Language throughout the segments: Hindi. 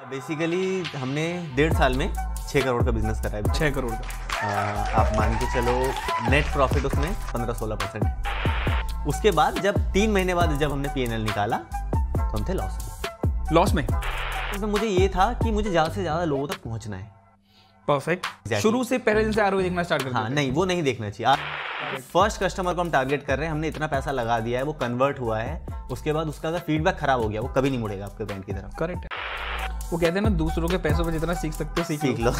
बेसिकली हमने 1.5 साल में 6 करोड़ का बिजनेस करा है। 6 करोड़ का आप मान के चलो नेट प्रॉफिट उसमें 15-16% है। उसके बाद जब 3 महीने बाद जब हमने P&L निकाला तो हम थे लॉस में। तो मुझे ये था कि मुझे ज़्यादा से ज़्यादा लोगों तक पहुंचना है। परफेक्ट। शुरू से पहले दिन से ROI देखना स्टार्ट कर। हाँ नहीं, वो नहीं देखना चाहिए। फर्स्ट कस्टमर को हम टारगेट कर रहे हैं, हमने इतना पैसा लगा दिया है, वो कन्वर्ट हुआ है, उसके बाद उसका अगर फीडबैक खराब हो गया वो कभी नहीं मुड़ेगा आपके ब्रांड की तरफ। करेक्ट है। वो कहते हैं ना, दूसरों के पैसों पे जितना सीख सकते हो सीख लो।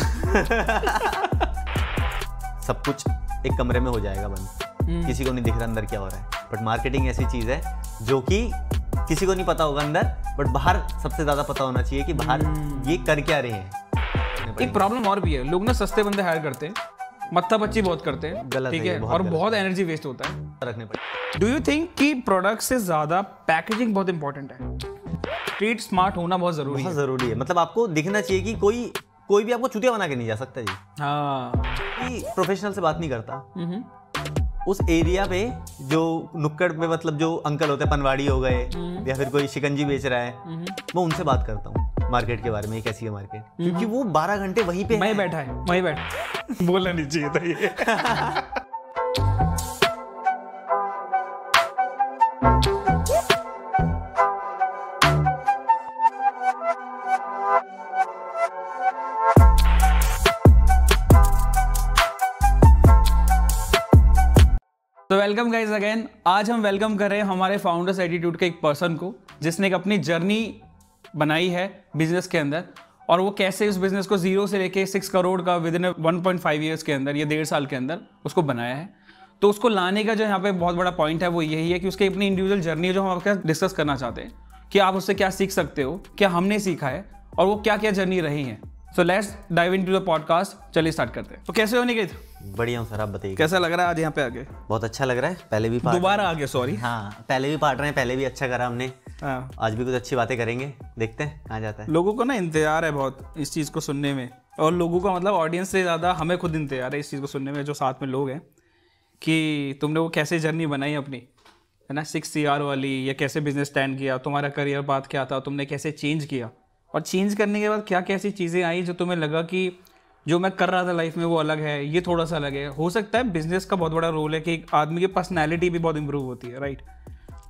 सब कुछ एक कमरे में हो जाएगा बंद, किसी को नहीं दिख रहा अंदर क्या हो रहा है। बट मार्केटिंग ऐसी चीज है जो कि किसी को नहीं पता होगा अंदर, बट बाहर सबसे ज्यादा पता होना चाहिए कि बाहर ये कर क्या रहे हैं। एक प्रॉब्लम और भी है, लोग ना सस्ते बंदे हायर करते हैं, मत्था पच्ची बहुत करते हैं, गलत ठीक है, और बहुत एनर्जी वेस्ट होता है। रखने पड़े। डू यू थिंक कि प्रोडक्ट से ज्यादा पैकेजिंग बहुत इंपॉर्टेंट है? स्ट्रीट स्मार्ट होना बहुत जरूरी है। मतलब आपको दिखना चाहिए कि कोई भी आपको चूतिया बना के नहीं जा सकता जी। हाँ, प्रोफेशनल से बात नहीं करता। उस एरिया पे जो नुक्कड़ पे, मतलब जो अंकल होते हैं, पनवाड़ी हो गए या फिर कोई शिकंजी बेच रहा है, मैं उनसे बात करता हूँ मार्केट के बारे में, कैसी है मार्केट, क्योंकि वो 12 घंटे वहीं पे वहीं बैठा है। बोलना नहीं चाहिए था ये। तो वेलकम गाइज अगेन। आज हम वेलकम कर रहे हैं हमारे फाउंडर्स एटीट्यूड के एक पर्सन को, जिसने एक अपनी जर्नी बनाई है बिजनेस के अंदर, और वो कैसे उस बिजनेस को 0 से लेके 6 करोड़ का विद इन 1.5 ईयर्स के अंदर, या 1.5 साल के अंदर उसको बनाया है। तो उसको लाने का जो यहाँ पे बहुत बड़ा पॉइंट है वो यही है कि उसकी अपनी इंडिविजुअल जर्नी है जो हम आपके साथ डिस्कस करना चाहते हैं कि आप उससे क्या सीख सकते हो, क्या हमने सीखा है, और वो क्या क्या जर्नी रही है। So let's dive into the podcast. चलिए स्टार्ट करते हैं। तो कैसे हो निकेत? बढ़िया हूँ सर, आप बताइए कैसा लग रहा है आज यहाँ पे आके? बहुत अच्छा लग रहा है। पहले भी दोबारा आ गया, सॉरी। हाँ, पहले भी पार्ट रहे हैं, पहले भी अच्छा करा हमने। हाँ। आज भी कुछ अच्छी बातें करेंगे, देखते हैं कहाँ जाता है। लोगों को ना इंतजार है बहुत इस चीज़ को सुनने में, और लोगों का मतलब ऑडियंस से ज़्यादा हमें खुद इंतजार है इस चीज़ को सुनने में, जो साथ में लोग हैं, कि तुमने वो कैसे जर्नी बनाई अपनी, है ना, 6 CR वाली, या कैसे बिजनेस स्टैंड किया, तुम्हारा करियर पाथ क्या था, तुमने कैसे चेंज किया, और चेंज करने के बाद क्या क्या ऐसी चीज़ें आई जो तुम्हें लगा कि जो मैं कर रहा था लाइफ में वो अलग है, ये थोड़ा सा अलग है। हो सकता है बिजनेस का बहुत बड़ा रोल है कि एक आदमी की पर्सनैलिटी भी बहुत इंप्रूव होती है, राइट?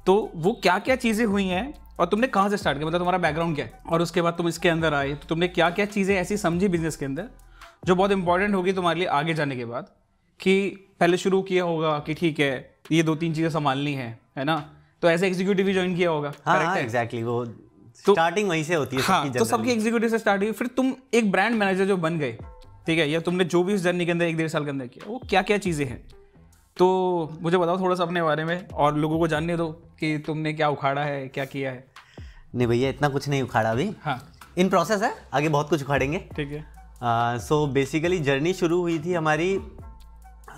तो वो क्या क्या चीज़ें हुई हैं, और तुमने कहाँ से स्टार्ट किया, मतलब तुम्हारा बैकग्राउंड क्या है, और उसके बाद तुम इसके अंदर आए तो तुमने क्या क्या चीज़ें ऐसी समझी बिजनेस के अंदर जो बहुत इंपॉर्टेंट होगी तुम्हारे लिए आगे जाने के बाद, कि पहले शुरू किया होगा कि ठीक है ये 2-3 चीज़ें संभालनी है ना, तो ऐसे एग्जीक्यूटिव भी ज्वाइन किया होगा। हाँ, एग्जैक्टली, वो स्टार्टिंग वहीं से होती है। हाँ, तो सबकी एग्जीक्यूटिव से स्टार्ट हुई, फिर तुम एक ब्रांड मैनेजर जो बन गए, ठीक है, या तुमने जो भी इस जर्नी के अंदर 1-1.5 साल के अंदर किया, वो क्या क्या चीज़ें हैं, तो मुझे बताओ थोड़ा सा अपने बारे में, और लोगों को जानने दो कि तुमने क्या उखाड़ा है, क्या किया है। नहीं भैया, इतना कुछ नहीं उखाड़ा अभी। हाँ, इन प्रोसेस है, आगे बहुत कुछ उखाड़ेंगे। ठीक है। सो बेसिकली जर्नी शुरू हुई थी हमारी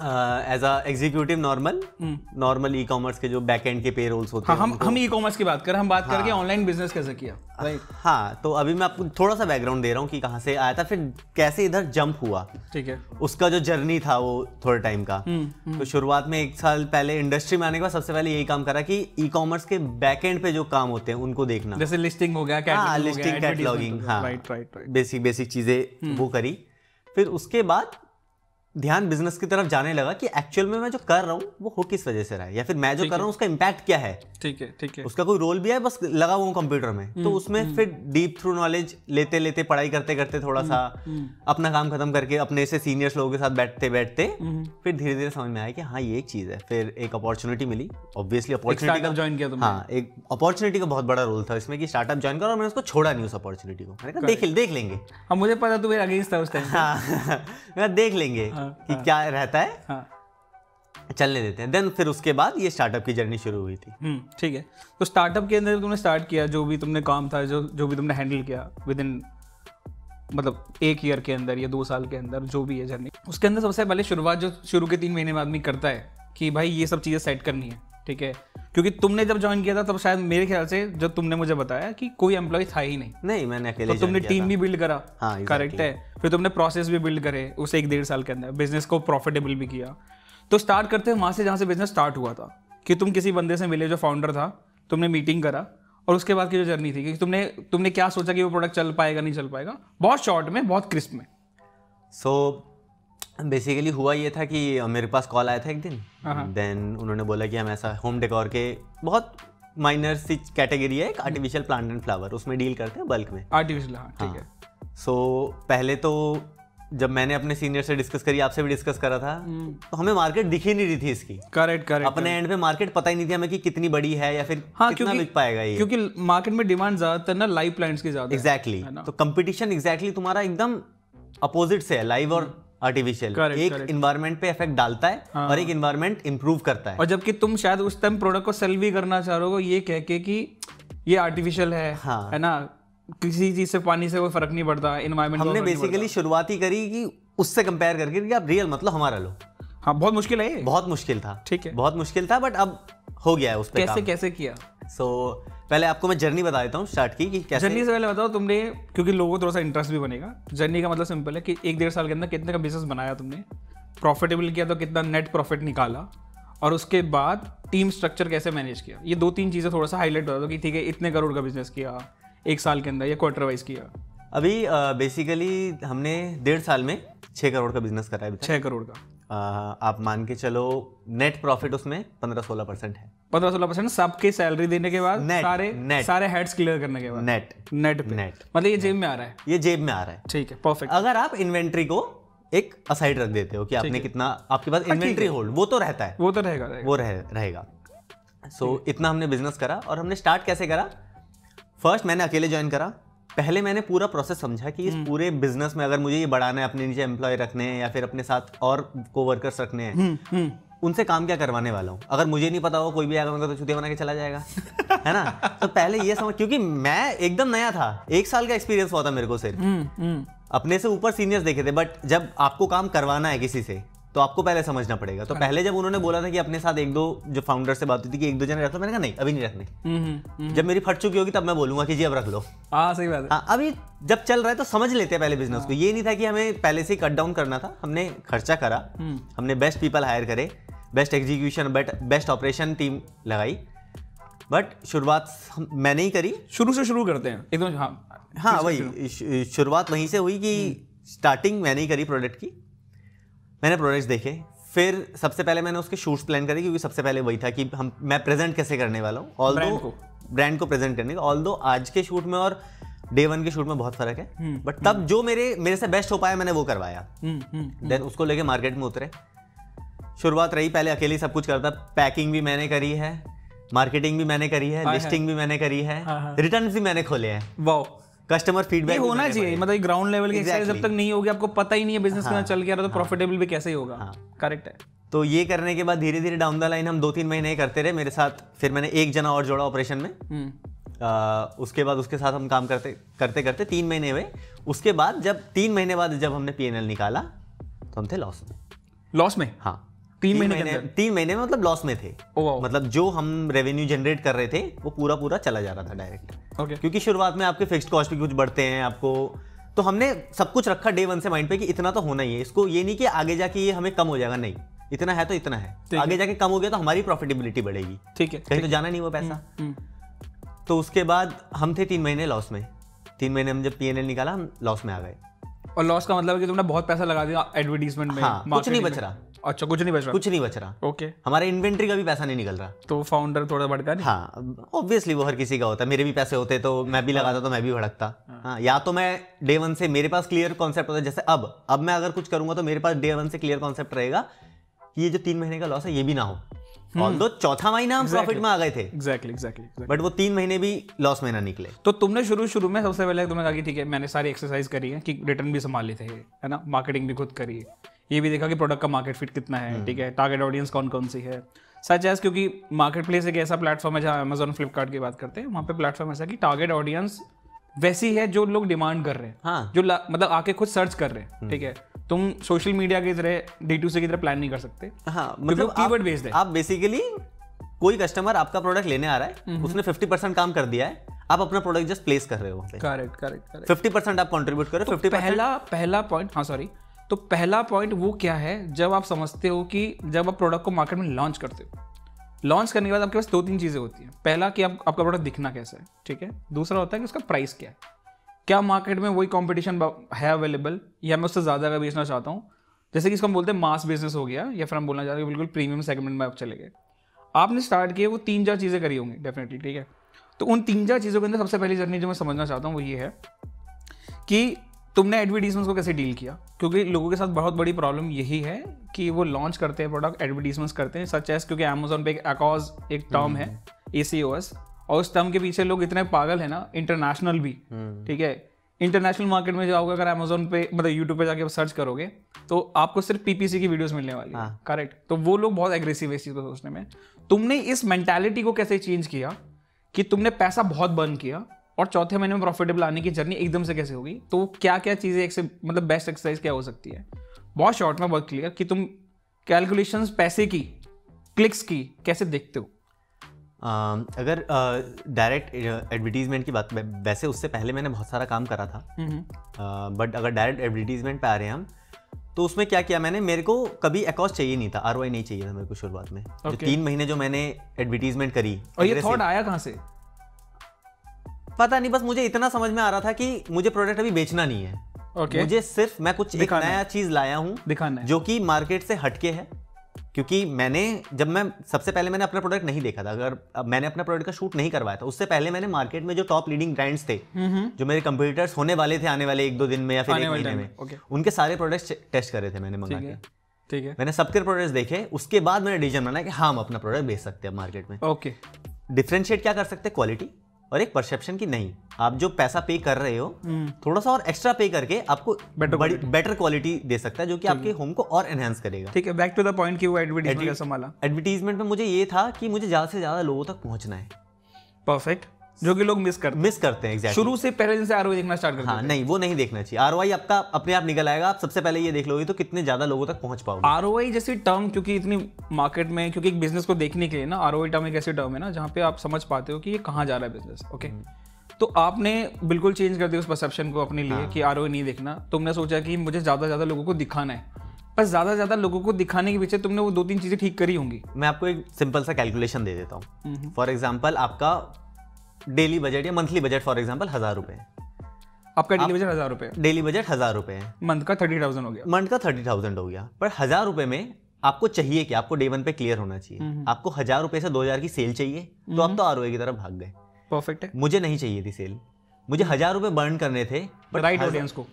as a executive normal e commerce के जो बैक एंड के पेरोल्स होते हैं। हम ई कॉमर्स की बात करें, हम बात करके ऑनलाइन बिजनेस कैसे किया, राइट? हाँ, तो अभी मैं आपको थोड़ा सा बैकग्राउंड दे रहा हूँ कि कहाँ से आया था, फिर कैसे इधर जंप हुआ, ठीक है, उसका जो जर्नी था वो थोड़े टाइम का। तो शुरुआत में 1 साल पहले इंडस्ट्री में आने के बाद सबसे पहले यही काम करा कि ई कॉमर्स के बैक एंड पे जो काम होते हैं उनको देखना, जैसे लिस्टिंग हो गया, कैटलॉगिंग, हाँ, बेसिक चीजें वो करी। फिर उसके बाद ध्यान बिजनेस की तरफ जाने लगा कि एक्चुअल में मैं जो कर रहा हूँ वो हो किस वजह से रहा है, या फिर मैं जो कर रहा हूँ उसका इम्पैक्ट क्या है। ठीक है, उसका कोई रोल भी है, बस लगा हुआ हूँ कंप्यूटर में। तो उसमें फिर डीप थ्रू नॉलेज लेते लेते, पढ़ाई करते करते, थोड़ा सा अपना काम खत्म करके अपने से सीनियर्स लोगों के साथ बैठते बैठते फिर धीरे धीरे समझ में आया कि हाँ ये एक चीज है। फिर एक अपॉर्चुनिटी मिली, ऑब्वियसली अपॉर्चुनिटी का ज्वाइन किया तुमने। हाँ, एक अपॉर्चुनिटी का बहुत बड़ा रोल था इसमें कि स्टार्टअप ज्वाइन करो, और मैंने उसको छोड़ा नहीं उस अपॉर्चुनिटी को। मैंने कहा देख लेंगे। अब मुझे पता तू मेरे अगेंस्ट था उस टाइम। हाँ, देख लेंगे कि क्या रहता है। हाँ, चलने देते हैं। देन फिर उसके बाद ये स्टार्टअप की जर्नी शुरू हुई थी। ठीक है। तो स्टार्टअप के अंदर तुमने स्टार्ट किया, जो भी तुमने काम था, जो भी तुमने हैंडल किया विद इन, मतलब 1 ईयर के अंदर या 2 साल के अंदर, जो भी है जर्नी, उसके अंदर सबसे पहले शुरुआत जो शुरू के 3 महीने में आदमी करता है कि भाई ये सब चीज़ें सेट करनी है, ठीक है, क्योंकि तुमने जब ज्वाइन किया था तब शायद मेरे ख्याल से जब तुमने मुझे बताया कि कोई एम्प्लॉय था ही नहीं, मैंने अकेले, तो तुमने टीम भी बिल्ड करा। हाँ, करेक्ट है। फिर तुमने प्रोसेस भी बिल्ड करे उस 1-1.5 साल के अंदर, बिजनेस को प्रॉफिटेबल भी किया। तो स्टार्ट करते हैं वहाँ से जहाँ से बिजनेस स्टार्ट हुआ था, कि तुम किसी बंदे से मिले जो फाउंडर था, तुमने मीटिंग करा और उसके बाद की जो जर्नी थी, क्योंकि तुमने क्या सोचा कि वो प्रोडक्ट चल पाएगा नहीं चल पाएगा, बहुत शॉर्ट में, बहुत क्रिस्प में। सो बेसिकली हुआ ये था कि मेरे पास कॉल आया था एक दिन, देन उन्होंने बोला कि हम ऐसा होम डेकोर के बहुत माइनर सी कैटेगरी है, एक आर्टिफिशियल प्लांट एंड फ्लावर, उसमें डील करते हैं बल्क में। आर्टिफिशियल, हाँ ठीक है। सो पहले तो जब मैंने अपने सीनियर से डिस्कस करी, आपसे भी डिस्कस करा था, तो हमें मार्केट दिख ही नहीं रही थी इसकी। करेक्ट। अपने एंड पे मार्केट पता ही नहीं थी हमें कि कितनी बड़ी है या फिर कितना बिक पाएगा ये, क्योंकि मार्केट में डिमांड ज्यादातर ना लाइव प्लांट्स की ज्यादा है। एग्जैक्टली। तो कंपटीशन एग्जैक्टली तुम्हारा एकदम अपोजिट से है, लाइव और आर्टिफिशियल। एक इन्वायरमेंट पे इफेक्ट डालता है और एक इन्वायरमेंट इंप्रूव करता है। और जबकि तुम शायद उस टाइम प्रोडक्ट को सेल भी करना चाह रहे हो ये कह के कि ये आर्टिफिशियल है ना, किसी चीज से पानी से कोई फर्क नहीं पड़ता, एनवायरमेंट। हमने बेसिकली शुरुआत ही करी कि उससे कंपेयर करके कि आप रियल मतलब हमारा लो। हाँ, बहुत मुश्किल है ये, बहुत मुश्किल था। ठीक है, बहुत मुश्किल था, बट अब हो गया है उस पे काम। कैसे किया? पहले आपको मैं जर्नी बता देता हूँ स्टार्ट की कि कैसे। जर्नी से पहले बताओ तुमने, क्योंकि लोगों को थोड़ा सा इंटरेस्ट भी बनेगा। जर्नी का मतलब सिंपल है कि 1-1.5 साल के अंदर कितने का बिजनेस बनाया तुमने, प्रॉफिटेबल किया तो कितना नेट प्रॉफिट निकाला, और उसके बाद टीम स्ट्रक्चर कैसे मैनेज किया। ये 2-3 चीज़ें थोड़ा सा हाईलाइट बता दो कि ठीक है इतने करोड़ का बिजनेस किया 1 साल के अंदर या क्वार्टर वाइज किया। अभी बेसिकली हमने 1.5 साल में 6 करोड़ का बिजनेस करा है। 6 करोड़ का आप मान के चलो, नेट प्रॉफिट उसमें 15-16% है। 15-16% सबके सैलरी देने के बाद, सारे हेड्स क्लियर करने के बाद, नेट मतलब ये जेब में आ रहा है, ये जेब में आ रहा है। ठीक है, परफेक्ट। अगर आप इन्वेंट्री को एक असाइड रख देते हो कि आपने कितना, आपके पास इन्वेंट्री होल्ड, वो तो रहता है, वो तो रहेगा। सो इतना हमने बिजनेस करा। और हमने स्टार्ट कैसे करा? फर्स्ट मैंने अकेले ज्वाइन करा। पहले मैंने पूरा प्रोसेस समझा कि इस पूरे बिजनेस में अगर मुझे ये बढ़ाना है, अपने नीचे एम्प्लॉय रखने हैं या फिर अपने साथ और कोवर्कर्स रखने हैं, उनसे काम क्या करवाने वाला हूँ। अगर मुझे नहीं पता हो, कोई भी आएगा तो चुतिया बना के चला जाएगा है ना। तो पहले ये समझ, क्योंकि मैं एकदम नया था, 1 साल का एक्सपीरियंस हुआ था मेरे को सिर्फ। अपने से ऊपर सीनियर्स देखे थे, बट जब आपको काम करवाना है किसी से तो आपको पहले समझना पड़ेगा। तो पहले जब उन्होंने बोला था कि अपने साथ 1-2 जो फाउंडर से बात हुई थी कि 1-2 जने रख लो, मैंने कहा नहीं अभी नहीं रखने। जब मेरी फट चुकी होगी तब मैं बोलूंगा कि जी अब रख लो। सही बात है। अभी जब चल रहा है तो समझ लेते हैं पहले बिजनेस को। ये नहीं था कि हमें पहले से कट डाउन करना था। हमने खर्चा करा, हमने बेस्ट पीपल हायर करे, best execution, best operation team लगाई। बट शुरुआत मैंने ही करी। शुरू से शुरू करते हैं एकदम। हाँ वही शुरुआत वहीं से हुई कि स्टार्टिंग मैंने ही करी प्रोडक्ट की। मैंने प्रोडक्ट्स देखे, फिर सबसे पहले मैंने उसके शूट्स प्लान करे, क्योंकि सबसे पहले वही था कि मैं प्रेजेंट कैसे करने वाला हूँ, ऑल्दो ब्रांड को प्रेजेंट करने का। ऑल्दो आज के शूट में और डे 1 के शूट में बहुत फर्क है, बट तब जो मेरे से बेस्ट हो पाया मैंने वो करवाया। देन उसको लेके मार्केट में उतरे। शुरुआत रही, पहले अकेले सब कुछ करता। पैकिंग भी मैंने करी है, मार्केटिंग भी मैंने करी है, लिस्टिंग भी मैंने करी है, रिटर्न भी मैंने खोले हैं। वाओ, कस्टमर फीडबैक होना चाहिए। मतलब ग्राउंड लेवल की एक्सरसाइज जब तक नहीं होगी, आपको पता ही नहीं है बिजनेस कितना चल के आ रहा है, तो प्रॉफिटेबल भी कैसे ही होगा। करेक्ट है। तो ये करने के बाद धीरे धीरे डाउन द लाइन हम 2-3 महीने करते रहे मेरे साथ। फिर मैंने 1 जना और जोड़ा ऑपरेशन में। उसके बाद उसके साथ हम काम करते 3 महीने हुए। उसके बाद जब 3 महीने बाद जब हमने P&L निकाला तो हम थे लॉस में। हाँ, 3 महीने में मतलब लॉस में थे। मतलब जो हम रेवेन्यू जनरेट कर रहे थे वो पूरा चला जा रहा था डायरेक्ट। क्योंकि शुरुआत में आपके फिक्स्ड कॉस्ट भी कुछ बढ़ते हैं आपको, तो हमने सब कुछ रखा डे 1 से माइंड पे कि इतना तो होना ही है। इसको ये नहीं कि आगे जाके ये हमें कम हो जाएगा, नहीं, इतना है तो इतना है। आगे जाके कम हो गया तो हमारी प्रॉफिटेबिलिटी बढ़ेगी। ठीक है, कहीं तो जाना नहीं वो पैसा। तो उसके बाद हम थे 3 महीने लॉस में। 3 महीने हम जब P&L निकाला हम लॉस में आ गए। और लॉस का मतलब है कि तुमने बहुत पैसा लगा दिया एडवर्टाइजमेंट में। हाँ, कुछ नहीं बच रहा। अच्छा, कुछ नहीं बच रहा। ओके, हमारा इन्वेंट्री का भी पैसा नहीं निकल रहा। तो फाउंडर थोड़ा भड़का नहीं? हाँ, ऑब्वियसली वो हर किसी का होता है। मेरे भी पैसे होते तो मैं भी लगाता तो मैं भी भड़कता। हाँ, या तो मैं डे 1 से मेरे पास क्लियर कॉन्सेप्ट होता है। जैसे अब मैं अगर कुछ करूंगा तो मेरे पास डे 1 से क्लियर कॉन्सेप्ट रहेगा कि ये जो 3 महीने का लॉस है ये भी ना हो। ऑल्दो चौथा महीना हम प्रॉफिट में आ गए थे। एग्जैक्टली। बट वो 3 महीने भी लॉस में ना निकले। तो तुमने शुरू में सबसे पहले तुमने कहा कि ठीक है, मैंने सारी एक्सरसाइज करी है कि रिटर्न भी संभाले थे, है ना, मार्केटिंग भी खुद करी, ये भी देखा कि प्रोडक्ट का मार्केट फिट कितना है, ठीक है, टारगेट ऑडियंस कौन कौन सी है, सच एज, क्योंकि मार्केट प्लेस एक ऐसा प्लेटफॉर्म है जहाँ अमेजोन फ्लिपकार्ट की बात करते हैं, वहाँ पे प्लेटफॉर्म ऐसा कि टारगेट ऑडियंस वैसी है जो लोग डिमांड कर रहे हैं। हाँ। जो मतलब आके खुद सर्च कर रहे हैं। ठीक है, तुम सोशल मीडिया की तरह D2C की तरह प्लान नहीं कर सकते। हाँ, मतलब कीवर्ड बेस्ड है। आप बेसिकली कोई कस्टमर आपका प्रोडक्ट लेने आ रहा है, उसने 50% काम कर दिया है, आप अपना प्रोडक्ट जस्ट प्लेस कर रहे हो। करेक्ट। 50% आप कंट्रीब्यूट करो। 50% पहला पॉइंट। हाँ सॉरी, तो पहला पॉइंट वो क्या है, जब आप समझते हो कि जब आप प्रोडक्ट को मार्केट में लॉन्च करते हो लॉन्च करने के बाद आपके पास 2-3 चीज़ें होती हैं। पहला कि आपका प्रोडक्ट दिखना कैसा है, ठीक है। दूसरा होता है कि उसका प्राइस क्या है, क्या मार्केट में वही कंपटीशन है अवेलेबल, या मैं उससे ज़्यादा का बेचना चाहता हूँ। जैसे कि इसको हम बोलते हैं मास बिजनेस हो गया, या फिर हम बोलना चाहते हैं बिल्कुल प्रीमियम सेगमेंट में आप चले गए। आपने स्टार्ट किए वो 3-4 चीज़ें करी होंगी डेफिनेटली, ठीक है। तो उन 3-4 चीज़ों के अंदर सबसे पहली जर्नी जो मैं समझना चाहता हूँ वो ये है कि तुमने एडवर्टीजमेंट को कैसे डील किया, क्योंकि लोगों के साथ बहुत बड़ी प्रॉब्लम यही है कि वो लॉन्च करते हैं प्रोडक्ट, एडवर्टीजमेंट्स करते हैं सच एस, क्योंकि अमेजोन पे एक टर्म है ACOS, और उस टर्म के पीछे लोग इतने पागल है ना, इंटरनेशनल भी, ठीक है। इंटरनेशनल मार्केट में जाओगे अगर अमेजोन पे मतलब यूट्यूब पे जाके सर्च करोगे तो आपको सिर्फ PPC की वीडियोस मिलने वाली है, करेक्ट। तो वो लोग बहुत एग्रेसिव है इस चीज़ को सोचने में। तुमने इस मेंटालिटी को कैसे चेंज किया कि तुमने पैसा बहुत बर्न किया और चौथे महीने में प्रॉफिटेबल आने की जर्नी एकदम से कैसे होगी? तो क्या क्या चीज़ें एक से मतलब बेस्ट एक्सरसाइज क्या हो सकती है? बहुत शॉर्ट में, बहुत क्लियर, कि तुम कैलकुलेशंस पैसे की, क्लिक्स की कैसे देखते हो? अगर डायरेक्ट एडवर्टीजमेंट की बात, वैसे उससे पहले मैंने बहुत सारा काम करा था, बट अगर डायरेक्ट एडवर्टीजमेंट पे आ रहे हैं हम, तो उसमें क्या किया मैंने, मेरे को कभी अकॉस्ट चाहिए नहीं था, ROI नहीं चाहिए था मेरे को शुरुआत में। जो 3 महीने जो मैंने एडवर्टीजमेंट करी, और ये थॉट आया कहाँ से? पता नहीं, बस मुझे इतना समझ में आ रहा था कि मुझे प्रोडक्ट अभी बेचना नहीं है, मुझे सिर्फ मैं कुछ एक नया चीज लाया हूँ दिखाना है, जो कि मार्केट से हटके है। क्योंकि मैं सबसे पहले मैंने अपना प्रोडक्ट नहीं देखा था, अगर मैंने अपना प्रोडक्ट का शूट नहीं करवाया था, उससे पहले मैंने मार्केट में जो टॉप लीडिंग ब्रांड्स थे, जो मेरे कंपटीटर्स होने वाले थे आने वाले 1-2 दिन में या फिर 1 महीने में, उनके सारे प्रोडक्ट्स टेस्ट करे थे मैंने मंगा के, ठीक है। मैंने सबके प्रोडक्ट्स देखे, उसके बाद मैंने डिसीजन बनाया कि हाँ हम अपना प्रोडक्ट बेच सकते हैं मार्केट में। ओके, डिफरेंशिएट क्या कर सकते हैं, क्वालिटी और एक परसेप्शन की नहीं, आप जो पैसा पे कर रहे हो थोड़ा सा और एक्स्ट्रा पे करके आपको बेटर क्वालिटी दे सकता है, जो कि आपके होम को और एनहांस करेगा। ठीक है, बैक टू द पॉइंट कि वो एडवर्टाइजमेंट कैसा संभाला। एडवर्टाइजमेंट में मुझे ये था कि मुझे ज्यादा से ज्यादा लोगों तक पहुंचना है। परफेक्ट, जो कि लोग मिस करते हैं एग्जैक्टली। शुरू से पहले दिन से ROI देखना स्टार्ट करते हैं। हाँ, नहीं वो नहीं देखना चाहिए। ROI आपका अपने आप निकल आएगा, आप सबसे पहले ये देख लोगे तो कितने ज्यादा लोगों तक पहुंच पाओगे। ROI जैसी टर्म, क्योंकि इतनी मार्केट में, क्योंकि एक बिजनेस को देखने के लिए ना ROI टर्म एक ऐसी टर्म है ना जहाँ पे आप समझ पाते हो कि ये कहाँ जा रहा है बिजनेस। ओके, तो आपने बिल्कुल चेंज कर दिया उस परसेप्शन को अपने लिए कि ROI नहीं देखना। तुमने सोचा कि मुझे ज्यादा से ज्यादा लोगों को दिखाना है, पर ज्यादा से ज्यादा लोगों को दिखाने के पीछे तुमने वो 2-3 चीजें ठीक करी होंगी। मैं आपको एक सिंपल सा कैलकुलेशन दे देता हूँ। फॉर एग्जाम्पल, आपका डेली बजट या मंथली बजट फॉर एग्जाम्पल 1000 रुपए है। आपका डेली बजट 1000 रुपए? डेली बजट 1000 रुपए है। मंथ का 30,000 हो गया। मंथ का 30,000 हो गया, पर 1000 रुपए में आपको चाहिए कि आपको डे 1 पे क्लियर होना चाहिए। आपको 1000 रुपए से 2000 की सेल चाहिए, तो आप तो ROI की तरफ भाग गए। परफेक्ट है। मुझे नहीं चाहिए थी सेल, मुझे 1000 रुपए बर्न करने थे, बट राइट ऑडियंस को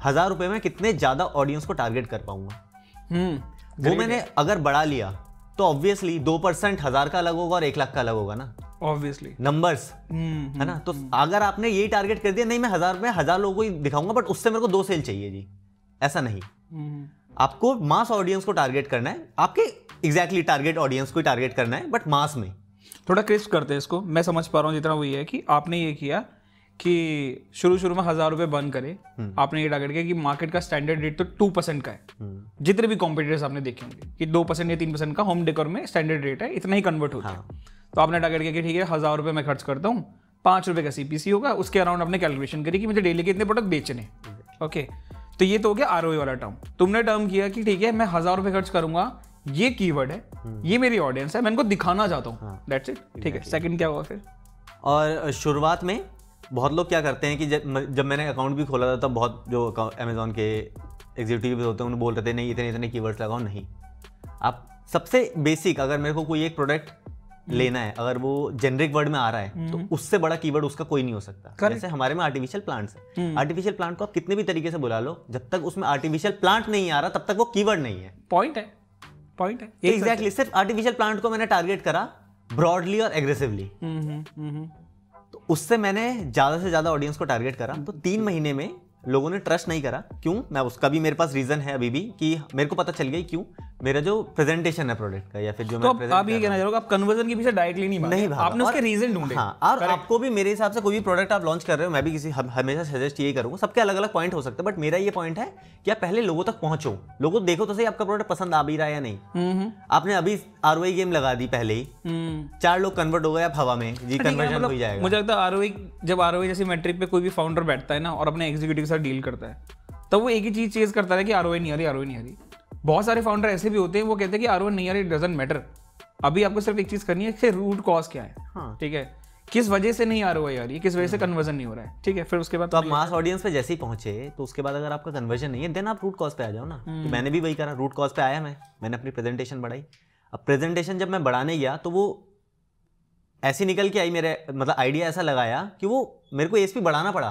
1000 रुपए में कितने ज्यादा ऑडियंस को टारगेट कर पाऊंगा। वो मैंने अगर बढ़ा लिया तो ऑब्वियसली 2% 1000 का अलग होगा और 1 लाख का अलग होगा ना, ऑब्वियसली नंबर्स है ना। तो अगर आपने यही टारगेट कर दिया, नहीं मैं 1000 में 1000 लोगों को ही दिखाऊंगा, बट उससे मेरे को 2 सेल चाहिए जी, ऐसा नहीं। आपको मास ऑडियंस को टारगेट करना है, आपके एग्जैक्टली टारगेट ऑडियंस को टारगेट करना है, बट मास में। थोड़ा क्रिस्प करते हैं इसको, मैं समझ पा रहा हूँ जितना वो ये है कि आपने ये किया कि शुरू में 1000 रुपए बर्न करे। आपने ये टारगेट किया कि मार्केट का स्टैंडर्ड रेट तो 2% का है। जितने भी कॉम्पिटिटर्स आपने देखे होंगे कि 2% या 3% का होम डेकोर में स्टैंडर्ड रेट है, इतना ही कन्वर्ट होता है। तो आपने टारगेट किया कि ठीक है 1000 रुपए मैं खर्च करता हूँ, 5 रुपए का CPC होगा, उसके अराउंड आपने कैलकुलेशन करी कि मुझे डेली के इतने प्रोडक्ट बेचने। ओके, तो ये तो हो गया ROI वाला टर्म। तुमने टर्म किया कि ठीक है मैं 1000 रुपए खर्च करूंगा, ये कीवर्ड है, ये मेरी ऑडियंस है, मैं इनको दिखाना चाहता हूँ, दैट्स इट। ठीक है, सेकंड क्या हुआ फिर? और शुरुआत में बहुत लोग क्या करते हैं कि जब मैंने अकाउंट भी खोला था तब बहुत जो अमेजोन के एग्जीक्यूटिव होते हैं उन्हें बोल रहे थे नहीं इतने इतने कीवर्ड्स लगाओ। नहीं, आप सबसे बेसिक, अगर मेरे को कोई एक प्रोडक्ट लेना है, अगर वो जेनरिक वर्ड में आ रहा है तो उससे बड़ा कीवर्ड उसका कोई नहीं हो सकता। जैसे हमारे में आर्टिफिशियल प्लांट्स है, आर्टिफिशियल प्लांट को आप कितने भी तरीके से बुला लो, जब तक उसमें आर्टिफिशियल प्लांट नहीं आ रहा तब तक वो कीवर्ड नहीं है। पॉइंट है एग्जैक्टली। सिर्फ आर्टिफिशियल प्लांट को मैंने टारगेट करा ब्रॉडली और एग्रेसिवली, तो उससे मैंने ज्यादा से ज्यादा ऑडियंस को टारगेट करा। तो 3 महीने में लोगों ने ट्रस्ट नहीं करा। क्यों? मैं उसका भी मेरे पास रीजन है अभी भी कि मेरे को पता चल गया क्यों। मेरा जो प्रेजेंटेशन है प्रोडक्ट का या फिर जो तो आप ये कहना चाह रहे हो आप कन्वर्जन के पीछे डायरेक्टली नहीं भागे, आपने उसके रीजन ढूंढे। हाँ, और आपको भी मेरे हिसाब से कोई भी प्रोडक्ट आप लॉन्च कर रहे हो, मैं भी किसी हमेशा सजेस्ट यही करूंगा, सबके अलग अलग पॉइंट हो सकते हैं, बट मेरा ये पॉइंट है कि आप पहले लोगों तक पहुंचो, लोगों को देखो तो सही आपका प्रोडक्ट पसंद आ भी रहा है या नहीं। आपने अभी ROI गेम लगा दी पहले ही, 4 लोग कन्वर्ट हो गए, आप हवा में जी कन्वर्जन हो जाएगा। मुझे लगता है जब ROI जैसी मैट्रिक पे कोई भी फाउंडर बैठता है ना और अपने एग्जीक्यूटिव के साथ डील करता है, तब वो एक ही चीज चेज करता है कि ROI नहीं आ रही। बहुत सारे फाउंडर ऐसे भी होते हैं वो कहते हैं कि ROI नहीं आ रही, डजंट मैटर, अभी आपको सिर्फ एक चीज करनी है कि रूट कॉज क्या है। हाँ। ठीक है, किस वजह से नहीं आ रहा है यार, ये किस वजह से कन्वर्जन नहीं हो रहा है। ठीक है, फिर उसके बाद तो आप मास ऑडियंस पे जैसे ही पहुंचे तो उसके बाद अगर आपका कन्वर्जन नहीं है देन आप रूट कॉज पे आ जाओ ना। तो मैंने भी वही करा, रूट कॉज पे आया मैंने अपनी प्रेजेंटेशन बढ़ाई। अब प्रेजेंटेशन जब मैं बढ़ाने गया तो वो ऐसी निकल के आई, मेरे मतलब आइडिया ऐसा लगाया कि वो मेरे को एसपी बढ़ाना पड़ा।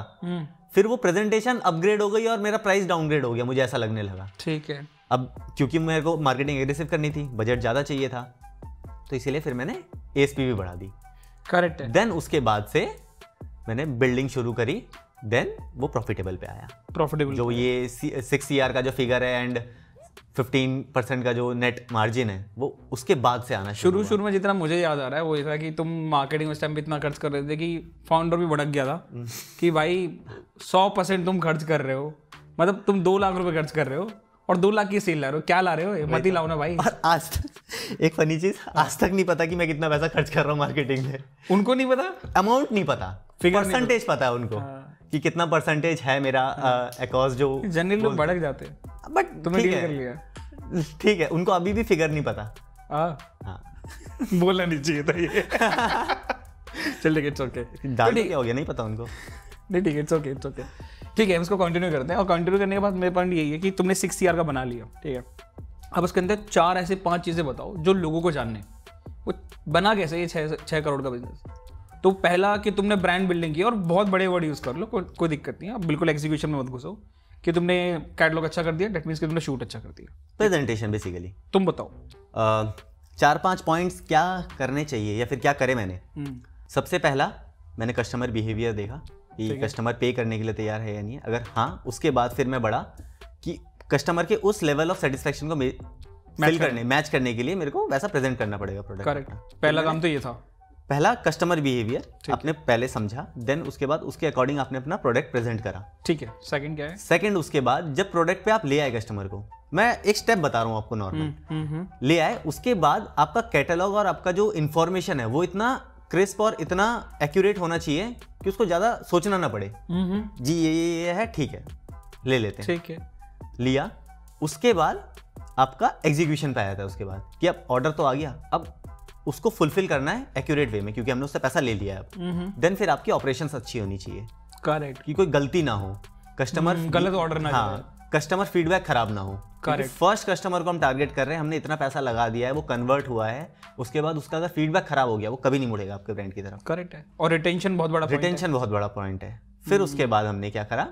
फिर वो प्रेजेंटेशन अपग्रेड हो गई और मेरा प्राइस डाउनग्रेड हो गया, मुझे ऐसा लगने लगा। ठीक है, अब क्योंकि मेरे को मार्केटिंग एग्रेसिव करनी थी, बजट ज़्यादा चाहिए था, तो इसीलिए फिर मैंने एसपी भी बढ़ा दी। करेक्ट है। देन उसके बाद से मैंने बिल्डिंग शुरू करी, देन वो प्रॉफिटेबल पे आया। प्रॉफिटेबल जो ये 6 CR का जो फिगर है एंड 15% का जो नेट मार्जिन है वो उसके बाद से आना शुरू में जितना मुझे याद आ रहा है वो ये था कि तुम मार्केटिंग उस टाइम पे इतना खर्च कर रहे थे कि फाउंडर भी भड़क गया था कि भाई 100% तुम खर्च कर रहे हो, मतलब तुम 2 लाख रुपए खर्च कर रहे हो और 2 लाख की सेल ला रहे हो, क्या ला रहे हो, मत ही लाओ ना भाई। और आज एक फनी चीज, आज तक नहीं पता कि मैं कितना पैसा खर्च कर रहा हूँ मार्केटिंग में। उनको नहीं पता, अमाउंट नहीं पता, परसेंटेज पता है उनको कि कितना परसेंटेज है मेरा अकॉस जो जनरली लोग भड़क जाते हैं, बट तुमने डील कर लिया। ठीक है, उनको अभी भी फिगर नहीं पता। हाँ बोलना नहीं चाहिए था ये। चल ठीक है, इट्स ओके। डाल क्या हो गया, नहीं पता उनको। नहीं ठीक है, इट्स ओके, इट्स ओके। ठीक है, हम इसको कंटिन्यू करते हैं और कंटिन्यू करने के बाद मेरे पॉइंट यही है कि तुमने 6 CR का बना लिया। ठीक है, अब उसके अंदर 4 ऐसे 5 चीज़ें बताओ जो लोगों को जानने, वो बना कैसे ये 6 करोड़ का बिजनेस। तो पहला कि तुमने ब्रांड बिल्डिंग की, और बहुत बड़े वर्ड यूज़ कर लो, कोई दिक्कत नहीं है, अब बिल्कुल एग्जीक्यूशन में मत घुसो कि तुमने कैटलॉग अच्छा कर दिया, डेट मीन्स कि तुमने शूट अच्छा कर दिया। प्रेजेंटेशन बेसिकली तुम बताओ 4-5 पॉइंट्स क्या करने चाहिए या फिर क्या करे मैंने। सबसे पहला मैंने कस्टमर बिहेवियर देखा कि कस्टमर पे करने के लिए तैयार है या नहीं है। अगर हाँ, उसके बाद फिर मैं बढ़ा कि कस्टमर के उस लेवल ऑफ सेटिस्फेक्शन को मैच करने के लिए मेरे को वैसा प्रेजेंट करना पड़ेगा प्रोडक्ट। करेक्ट, पहला काम तो ये था। पहला कस्टमर बिहेवियर आपने पहले समझा, देन उसके बाद उसके अकॉर्डिंग आपने अपना प्रोडक्ट प्रेजेंट करा। ठीक है, सेकंड क्या है? सेकंड उसके बाद जब प्रोडक्ट पे आप ले आए कस्टमर को, मैं एक स्टेप बता रहा हूँ आपको नॉर्मल, ले आए उसके बाद आपका कैटलॉग और आपका जो इन्फॉर्मेशन है वो इतना क्रिस्प और इतना एक्यूरेट होना चाहिए कि उसको ज्यादा सोचना ना पड़े। जी ये है, ठीक है ले लेते हैं, ठीक है, लिया। उसके बाद आपका एग्जीक्यूशन पे आया था उसके बाद कि अब ऑर्डर तो आ गया, अब उसको फुलफिल करना है एक्यूरेट वे में क्योंकि हमने उससे पैसा ले लिया है अब। देन फिर आपकी ऑपरेशंस अच्छी होनी चाहिए। करेक्ट, कि कोई गलती ना हो, कस्टमर गलत ऑर्डर ना जाए, कस्टमर फीडबैक खराब ना हो। फर्स्ट कस्टमर को हम टारगेट कर रहे हैं, हमने इतना पैसा लगा दिया है, वो कन्वर्ट हुआ है, उसके बाद उसका अगर फीडबैक खराब हो गया वो कभी नहीं मुड़ेगा आपके ब्रांड की तरफ। करेक्ट है, और रिटेंशन बहुत बड़ा पॉइंट है। फिर उसके बाद हमने क्या करा,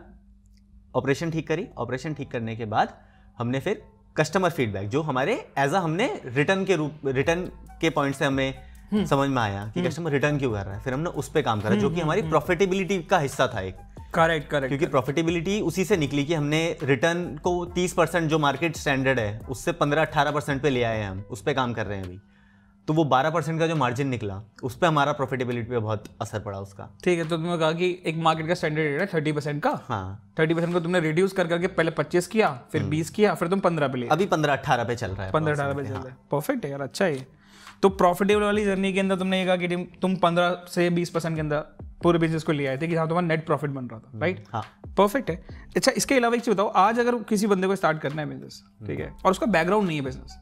ऑपरेशन ठीक करी। ऑपरेशन ठीक करने के बाद हमने फिर कस्टमर फीडबैक जो हमारे हमने रिटर्न के पॉइंट से हमें समझ में आया कि कस्टमर रिटर्न क्यों कर रहा है, फिर हमने उस पे काम करा जो कि हमारी प्रॉफिटेबिलिटी का हिस्सा था एक। करेक्ट, क्योंकि प्रॉफिटेबिलिटी उसी से निकली कि हमने रिटर्न को 30% जो मार्केट स्टैंडर्ड है उससे 15-18% पे ले आए हैं, हम उस पे काम कर रहे हैं अभी। तो वो 12% का जो मार्जिन निकला उस पे हमारा प्रॉफिटेबिलिटी पे बहुत असर पड़ा उसका। ठीक है, तो तुमने कहा कि एक मार्केट का स्टैंडर्ड रेट है 30% का। हाँ, 30% को तुमने रिड्यूस कर करके पहले 25 किया, फिर 20 किया, फिर तुम 15 पे ले। अभी 15-18 पे चल रहा है, 15-18 पे चल रहा है। परफेक्ट है यार, अच्छा है। तो प्रॉफिटेबल वाली जर्नी के अंदर तुमने ये कहा कि तुम 15 से 20% के अंदर पूरे बिजनेस को ले आए थे कि हाँ तुम्हारा नेट प्रॉफिट बन रहा था, राइट? हाँ, परफेक्ट है। अच्छा, इसके अलावा एक चीज बताओ, आज अगर किसी बंदे को स्टार्ट करना है बिजनेस, ठीक है, और उसका बैकग्राउंड नहीं है बिजनेस,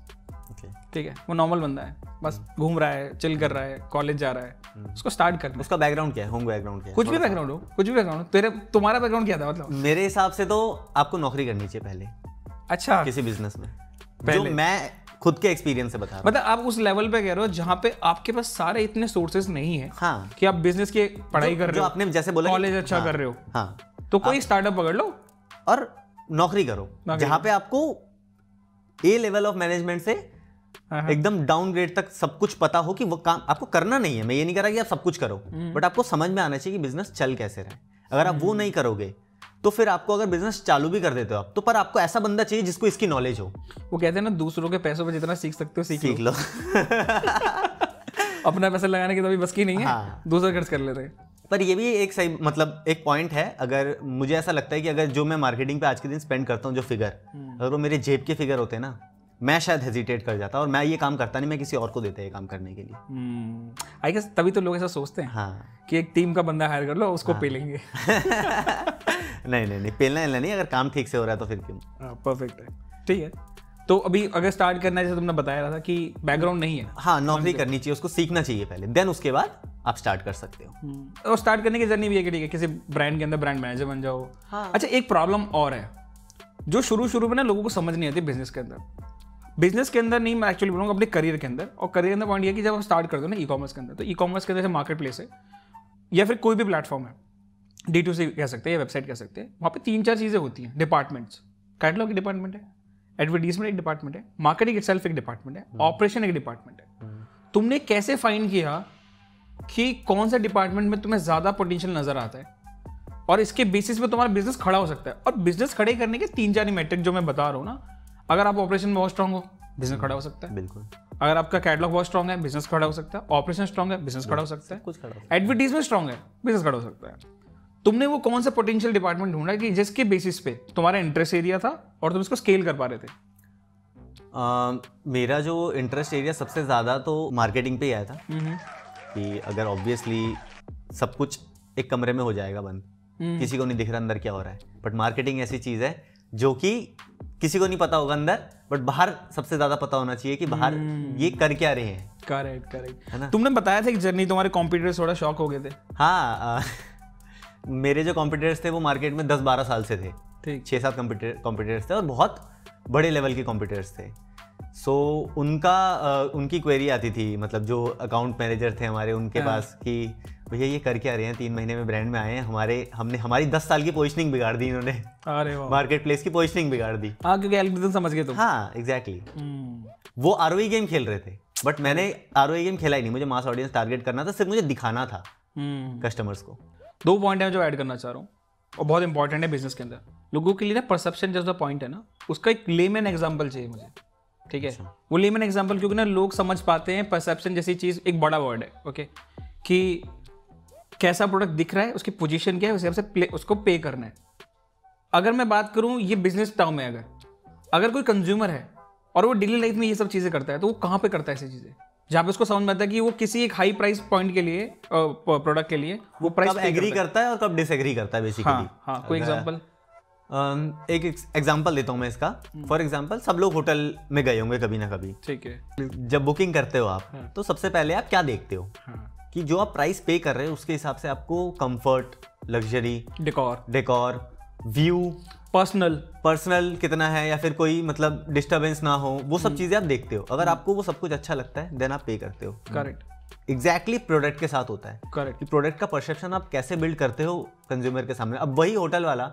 ठीक है, वो नॉर्मल बंदा है, बस घूम रहा है, चिल कर रहा है, कॉलेज जा रहा है, उसको स्टार्ट करना, उसका बैकग्राउंड क्या है, होम बैकग्राउंड क्या है, कुछ भी बैकग्राउंड हो, कुछ भी बैकग्राउंड, तुम्हारा बैकग्राउंड क्या था? मतलब मेरे हिसाब से तो आपको नौकरी करनी चाहिए पहले। अच्छा, किसी बिजनेस में, जो मैं खुद के एक्सपीरियंस से बता रहा हूं। मतलब आप उस लेवल पे कह रहे हो जहाँ पे आपके पास सारे इतने सोर्सेज नहीं है, हाँ, कि आप बिजनेस की पढ़ाई कर रहे हो, आपने जैसे बोला कॉलेज अच्छा कर रहे हो, हाँ, तो कोई स्टार्टअप पकड़ लो और नौकरी करो जहाँ पे आपको ए लेवल ऑफ मैनेजमेंट से एकदम डाउनग्रेड तक सब कुछ पता हो कि वो काम आपको करना नहीं है। मैं ये नहीं कह रहा कि आप सब कुछ करो, बट आपको समझ में आना चाहिए कि बिजनेस चल कैसे रहे। अगर आप वो नहीं करोगे तो फिर आपको अगर बिजनेस चालू भी कर देते हो आप, तो पर आपको ऐसा बंदा चाहिए जिसको इसकी नॉलेज हो। वो कहते हैं ना, दूसरों के पैसों पे जितना सीख सकते हो सीख लो। अपना पैसा लगाने की तो अभी बस की नहीं है, हाँ, दूसरा खर्च कर लेते हैं। पर ये भी एक सही मतलब एक पॉइंट है। अगर मुझे ऐसा लगता है कि अगर जो मैं मार्केटिंग पे आज के दिन स्पेंड करता हूँ, जो फिगर अगर वो मेरे जेब के फिगर होते ना, मैं शायद हेजिटेट कर जाता और मैं ये काम करता नहीं, मैं किसी और को देता ये काम करने के लिए। आई गेस तभी तो लोग ऐसा सोचते हैं, हाँ, कि एक टीम का बंदा हायर कर लो, उसको पेलेंगे। नहीं, पेलना नहीं, अगर काम ठीक से हो रहा है तो फिर क्यों। परफेक्ट है, ठीक है। तो अभी अगर स्टार्ट करना है, जैसे तुमने बताया था कि बैकग्राउंड नहीं है, हाँ नौकरी करनी चाहिए, उसको सीखना चाहिए पहले, देन उसके बाद आप स्टार्ट कर सकते हो। और स्टार्ट करने की जर्नी भी है कि ठीक है किसी ब्रांड के अंदर ब्रांड मैनेजर बन जाओ। हाँ। अच्छा, एक प्रॉब्लम और है जो शुरू में ना लोगों को समझ नहीं आती बिजनेस के अंदर नहीं, मैं एक्चुअली बोलूँगा अपने करियर के अंदर। और करियर के अंदर पॉइंट ये कि जब आप स्टार्ट करते हो ना ई कॉमर्स के अंदर, तो ई कॉमर्स के अंदर जैसे मार्केट प्लेस है या फिर कोई भी प्लेटफॉर्म है, D2C कह सकते हैं या वेबसाइट कह सकते हैं, वहाँ पे 3-4 चीज़ें होती हैं। डिपार्टमेंट्स, कैटलॉग एक डिपार्टमेंट है, एडवर्टीजमेंट एक डिपार्टमेंट है, मार्केटिंग इटसेल्फ एक डिपार्टमेंट है, ऑपरेशन एक डिपार्टमेंट है। तुमने कैसे फाइंड किया कि कौन सा डिपार्टमेंट में तुम्हें ज़्यादा पोटेंशियल नजर आता है और इसके बेसिस पे तुम्हारा बिजनेस खड़ा हो सकता है? और बिजनेस खड़े करने के 3-4 मेट्रिक जो मैं बता रहा हूँ ना, अगर आप ऑपरेशन में बहुत स्ट्रांग हो, बिजनेस खड़ा हो सकता है। बिल्कुल। अगर आपका कैटलॉग बहुत स्ट्रांग है, बिजनेस खड़ा हो सकता है। ऑपरेशन स्ट्रांग है, बिजनेस खड़ा हो सकता है। कुछ खड़ा एडवर्टीजमेंट स्ट्रांग है, बिजनेस खड़ा हो सकता है। तुमने वो कौन सा पोटेंशियल डिपार्टमेंट ढूंढा कि जिसके बेसिस पे तुम्हारा इंटरेस्ट एरिया था और तुम इसको स्केल कर पा रहे थे? मेरा जो इंटरेस्ट एरिया सबसे ज़्यादा तो मार्केटिंग पे ही आया था कि अगर ऑब्वियसली सब कुछ एक कमरे में हो जाएगा बंद, किसी को नहीं दिख रहा अंदर क्या हो रहा है, बट मार्केटिंग ऐसी चीज़ है जो कि किसी को नहीं पता होगा अंदर, बट बाहर सबसे ज़्यादा पता होना चाहिए कि बाहर ये कर क्या रहे हैं। करेक्ट है ना? तुमने बताया था कि जर्नी तुम्हारे कॉम्पिटिटर्स थोड़ा शॉक हो गए थे। हाँ मेरे जो कॉम्पिटिटर्स थे वो मार्केट में 10-12 साल से थे, ठीक। 6-7 कॉम्पिटिटर्स थे और बहुत बड़े लेवल के कॉम्पिटिटर्स थे। सो उनकी क्वेरी आती थी, मतलब जो अकाउंट मैनेजर थे हमारे उनके पास कि भैया ये कर क्या रहे हैं, 3 महीने में ब्रांड में आए हैं, हमने हमारी 10 साल की पोजीशनिंग बिगाड़ दी इन्होंने। अरे वाह, मार्केट प्लेस की पोजीशनिंग बिगाड़ दी। हाँ, क्योंकि एल्गोरिथम समझ गए तुम। हाँ एग्जैक्टली। वो ROE गेम खेल रहे थे, बट मैंने ROE गेम खेला ही नहीं। मुझे मास ऑडियंस टारगेट करना था, सिर्फ मुझे दिखाना था कस्टमर्स को। 2 पॉइंट है जो ऐड करना चाह रहा हूँ और बहुत इंपॉर्टेंट है बिजनेस के अंदर। लोगों के लिए ना परसेप्शन जैसा पॉइंट है ना, उसका एक लेमैन एग्जांपल चाहिए मुझे, ठीक है? वो लेमैन एग्जांपल क्योंकि ना लोग समझ पाते हैं परसेप्शन जैसी चीज़ एक बड़ा वर्ड है, ओके, कि कैसा प्रोडक्ट दिख रहा है, उसकी पोजीशन क्या है, उस हिसाब से उसको पे करना है। अगर मैं बात करूँ ये बिजनेस टर्म है, अगर कोई कंज्यूमर है और वो डेली लाइफ में ये सब चीज़ें करता है, तो वो कहाँ पे करता है ऐसी चीज़ें जहाँ पे उसको समझ में आता है कि वो किसी एक हाई प्राइस पॉइंट के लिए, प्रोडक्ट के लिए वो प्राइस कब एग्री करता है और कब डिसएग्री करता है बेसिकली। हाँ, कोई एग्जांपल? एक एग्जांपल देता हूँ मैं इसका। फॉर एग्जांपल सब लोग होटल में गए होंगे कभी ना कभी, ठीक है? जब बुकिंग करते हो आप, तो सबसे पहले आप क्या देखते हो कि जो आप प्राइस पे कर रहे हो उसके हिसाब से आपको comfort, luxury, decor, view, personal कितना है, या फिर कोई मतलब डिस्टर्बेंस ना हो, वो सब चीजें आप देखते हो। अगर आपको वो सब कुछ अच्छा लगता है देन आप पे करते हो। करेक्ट। एग्जैक्टली प्रोडक्ट के साथ होता है। करेक्ट। कि प्रोडक्ट का परसेप्शन आप कैसे बिल्ड करते हो कंज्यूमर के सामने। अब वही होटल वाला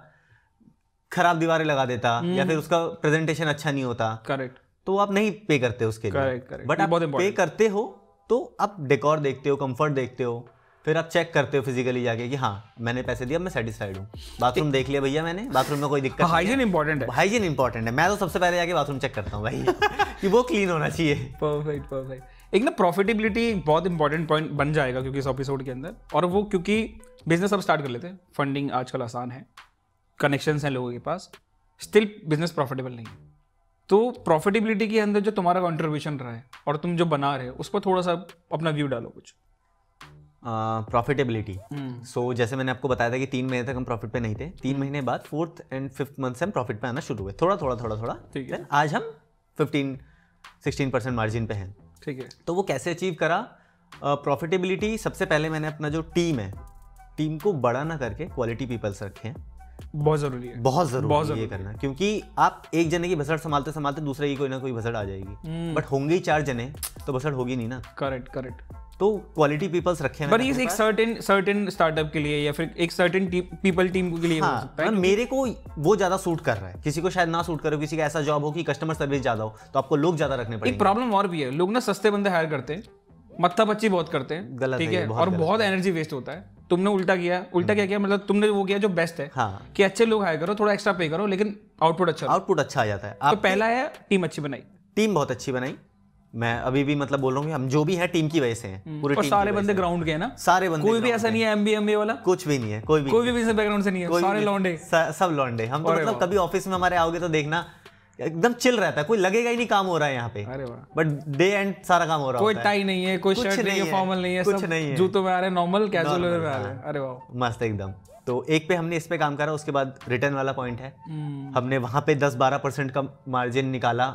खराब दीवारें लगा देता या फिर उसका प्रेजेंटेशन अच्छा नहीं होता, करेक्ट, तो आप नहीं पे करते उसके लिए। करेक्ट। बट आप पे करते हो तो आप डेकोर देखते हो, कंफर्ट देखते हो, फिर आप चेक करते हो फिजिकली जाके कि हाँ मैंने पैसे दिया, मैं सेटिस्फाइड हूँ। बाथरूम देख लिया भैया मैंने, बाथरूम में कोई दिक्कत नहीं है। हाइजीन इंपॉर्टेंट है। हाइजीन इंपॉर्टेंट है। मैं तो सबसे पहले जाके बाथरूम चेक करता हूँ भाई कि वो क्लीन होना चाहिए। परफेक्ट। एक ना प्रॉफिटेबिलिटी बहुत इंपॉर्टेंट पॉइंट बन जाएगा क्योंकि इस एपिसोड के अंदर, और वो क्योंकि बिजनेस अब स्टार्ट कर लेते हैं, फंडिंग आजकल आसान है, कनेक्शंस हैं लोगों के पास, स्टिल बिजनेस प्रॉफिटेबल नहीं है। तो प्रॉफिटेबिलिटी के अंदर जो तुम्हारा कंट्रीब्यूशन रहा है और तुम जो बना रहे हो उस पर थोड़ा सा अपना व्यू डालो कुछ। प्रॉफिटेबिलिटी, सो जैसे मैंने आपको बताया था कि 3 महीने तक हम प्रॉफिट पे नहीं थे। 3 महीने बाद 4th and 5th मंथ से हम प्रॉफिट पे आना शुरू हुए, थोड़ा। ठीक है। आज हम 15-16% मार्जिन पे हैं। ठीक है। तो वो कैसे अचीव करा प्रॉफिटेबिलिटी? सबसे पहले मैंने अपना जो टीम है, टीम को बड़ा ना करके क्वालिटी पीपल्स रखे हैं। बहुत जरूरी है, बहुत जरूरी है ये करना, क्योंकि आप एक जने की भसड़ संभालते संभालते दूसरे की कोई ना कोई भसड़ आ जाएगी, बट होंगे ही 4 जने तो भसड़ होगी नहीं ना। करेक्ट। तो क्वालिटी पीपल्स रखे हैं। पर ये एक सर्टेन स्टार्टअप के लिए या फिर एक सर्टेन पीपल टीम के लिए हो सकता है। मेरे को वो ज्यादा सूट कर रहा है, किसी को शायद ना सूट करे, किसी का ऐसा जॉब हो कि कस्टमर सर्विस ज्यादा हो, तो आपको लोग ज्यादा रखने पड़ेंगे। एक प्रॉब्लम और भी है, लोग ना सस्ते बंदे हायर करते हैं, मत्था पच्ची बहुत करते हैं, गलत ठीक है, और बहुत एनर्जी वेस्ट होता है। तुमने उल्टा क्या किया, मतलब तुमने वो किया जो बेस्ट है, कि अच्छे लोग हायर करो, थोड़ा एक्स्ट्रा पे करो, लेकिन आउटपुट अच्छा आ जाता है। तो पहला है टीम अच्छी बनाई, टीम बहुत अच्छी बनाई। मैं अभी भी मतलब बोल रहा हूँ कि हम जो भी है टीम की वजह से हैं, पूरे और सारे बंदे ग्राउंड के हैं ना, सारे बंदे, कोई भी ऐसा नहीं है MBA वाला, कुछ भी नहीं है, कोई भी बिजनेस बैकग्राउंड से नहीं है, सारे लौंडे, सब लौंडे। हम तो मतलब कभी ऑफिस में हमारे आओगे तो देखना एकदम चिल रहता है, कोई लगेगा ही नहीं काम हो रहा है यहाँ पे। अरे वाह। बट डे एंड सारा काम हो रहा है, कोई टाई नहीं है, कोई शर्ट नहीं है, फॉर्मल नहीं है, कुछ नहीं है, जूतों में आ रहे हैं, नॉर्मल कैजुअल में आ रहे हैं। अरे वाह, मस्त एकदम। तो एक पे हमने इस पे काम करा, उसके बाद रिटर्न वाला पॉइंट है, हमने वहां पे 10-12% का मार्जिन निकाला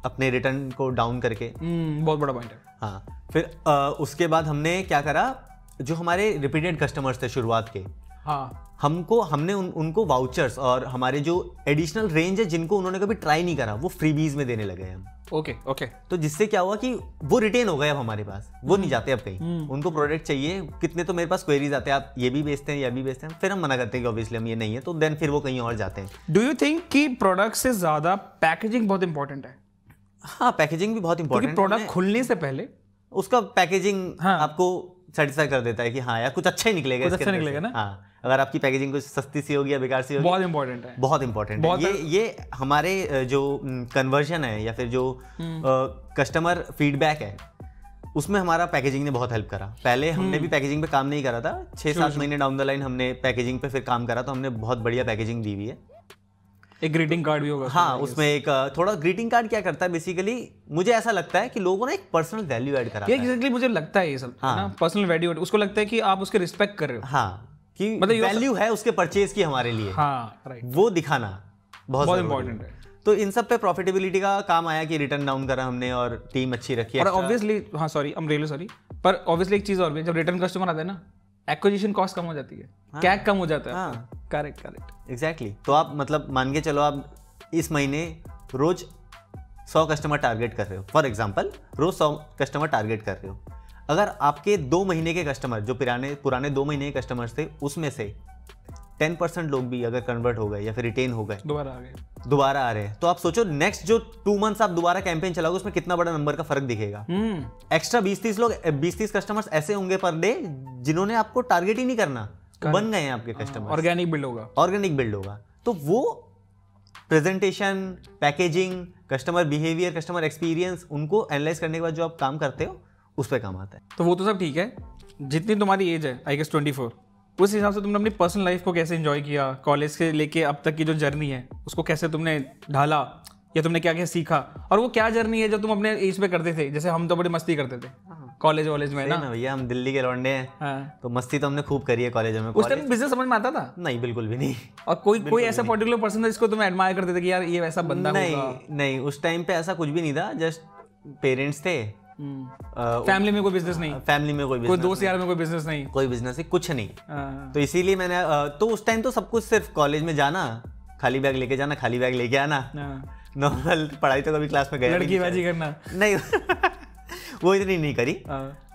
अपने रिटर्न को डाउन करके। बहुत बड़ा पॉइंट है। हाँ, फिर उसके बाद हमने क्या करा, जो हमारे रिपीटेड कस्टमर्स थे शुरुआत के, हाँ, हमने उनको वाउचर्स और हमारे जो एडिशनल रेंज है जिनको उन्होंने कभी ट्राई नहीं करा, वो फ्रीबीज में देने लगे हम। Okay okay. तो जिससे क्या हुआ कि वो रिटेन हो गए अब हमारे पास, वो नहीं जाते अब कहीं। उनको प्रोडक्ट चाहिए, कितने तो मेरे पास क्वेरीज आते हैं, आप ये भी बेचते हैं, ये भी बेचते हैं, फिर हम मना करते हैं कि ऑब्वियसली हम ये नहीं है, तो देन फिर वो कहीं और जाते हैं। डू यू थिंक कि प्रोडक्ट से ज्यादा पैकेजिंग बहुत इंपॉर्टेंट है? हाँ, पैकेजिंग भी बहुत इंपॉर्टेंट है। प्रोडक्ट खुलने से पहले उसका पैकेजिंग आपको सेटिस्फाई कर देता है कि हाँ यार कुछ अच्छा ही निकलेगा, कुछ अच्छा निकलेगा ना। हाँ, अगर आपकी पैकेजिंग कुछ सस्ती सी होगी या बेकार सी होगी, बहुत इंपॉर्टेंट है, बहुत इंपॉर्टेंट है। ये हमारे जो कन्वर्जन है या फिर जो कस्टमर फीडबैक है, उसमें हमारा पैकेजिंग ने बहुत हेल्प करा। पहले हमने भी पैकेजिंग पे काम नहीं करा था, 6-7 महीने डाउन द लाइन हमने पैकेजिंग पे फिर काम करा, तो हमने बहुत बढ़िया पैकेजिंग दी हुई है। एक ग्रीटिंग कार्ड भी होगा। हाँ, उसमें एक थोड़ा ग्रीटिंग कार्ड क्या करता है बेसिकली, मुझे ऐसा लगता है कि लोगों ने एक पर्सनल वैल्यू ऐड करा है। एग्जैक्टली, मुझे लगता है ये सब ना पर्सनल वैल्यू, उसको लगता है कि आप उसके रिस्पेक्ट कर रहे हो। हाँ, कि मतलब वैल्यू है उसके परचेज की हमारे लिए। हाँ, राइट, वो दिखाना बहुत इंपॉर्टेंट है। तो इन सब पे प्रॉफिटेबिलिटी का काम आया कि रिटर्न डाउन करा हमने और टीम अच्छी रखी। और ऑब्वियसली, हाँ sorry, I am really sorry, पर ऑब्वियसली एक चीज और भी, जब रिटर्न कस्टमर आता है ना, एक्विजिशन कॉस्ट कम हो जाती है, कैक कम हो जाता है। हाँ, करेक्ट, एग्जैक्टली। तो आप मतलब मान के चलो, आप इस महीने रोज 100 कस्टमर टारगेट कर रहे हो, फॉर एग्जांपल रोज 100 कस्टमर टारगेट कर रहे हो। अगर आपके 2 महीने के कस्टमर, जो पुराने 2 महीने के कस्टमर्स थे, उसमें से 10% लोग भी अगर कन्वर्ट हो गए या फिर रिटेन हो गए, दोबारा आ रहे हैं, तो आप सोचो नेक्स्ट जो 2 मंथ्स आप दोबारा कैंपेन चलाओगे, उसमें कितना बड़ा नंबर का फर्क दिखेगा। एक्स्ट्रा 20-30 लोग, 20-30 कस्टमर्स ऐसे होंगे पर डे जिन्होंने आपको टारगेट ही नहीं करना, बन गए हैं आपके कस्टमर। ऑर्गेनिक बिल्ड होगा। तो वो presentation, packaging, customer behaviour, customer experience, उनको एनालाइज करने के बाद जो आप काम करते हो, उस पर काम आता है। तो वो तो सब ठीक है, जितनी तुम्हारी एज है, आई गेस 24, उस हिसाब से तुमने अपनी पर्सनल लाइफ को कैसे एंजॉय किया, कॉलेज से लेके अब तक की जो जर्नी है उसको कैसे तुमने ढाला, या तुमने क्या क्या सीखा, और वो क्या जर्नी है जो तुम अपने एज पे करते थे? जैसे हम तो बड़ी मस्ती करते थे कॉलेज वॉलेज में ना भैया, हम दिल्ली के लौंडे हैं। हाँ। तो मस्ती तो हमने खूब करी है कॉलेज में। उस टाइम बिजनेस समझ में आता था? नहीं, बिल्कुल भी नहीं। और कोई ऐसा पर्टिकुलर पर्सन था जिसको तुम एडमायर करते थे कि यार ये वैसा बंदा होगा? नहीं, उस टाइम पे ऐसा कुछ भी नहीं था। जस्ट पेरेंट्स थे, फैमिली में कोई बिजनेस नहीं, फैमिली में कोई दोस्त यार में कोई बिजनेस नहीं, कुछ नहीं। तो इसीलिए मैंने तो उस टाइम तो सब कुछ सिर्फ कॉलेज में जाना, खाली बैग लेके जाना, खाली बैग लेके आना, नॉर्मल पढ़ाई तो कभी क्लास में गया, लड़कीबाजी करना नहीं वो इतनी नहीं करी,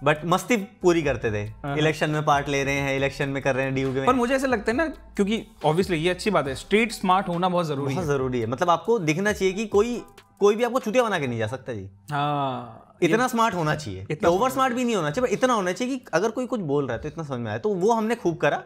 बट मस्ती पूरी करते थे। इलेक्शन में पार्ट ले रहे हैं, इलेक्शन में कर रहे हैं ड्यू के। पर मुझे ऐसा लगता है ना, क्योंकि ऑब्वियसली ये अच्छी बात है, स्ट्रीट स्मार्ट होना बहुत जरूरी है। मतलब आपको दिखना चाहिए कि कोई भी आपको चूतिया बना के नहीं जा सकता जी। हाँ, इतना स्मार्ट होना चाहिए, ओवर स्मार्ट भी नहीं होना चाहिए, इतना होना चाहिए कि अगर कोई कुछ बोल रहा है तो इतना समझ में आया। तो वो हमने खूब करा,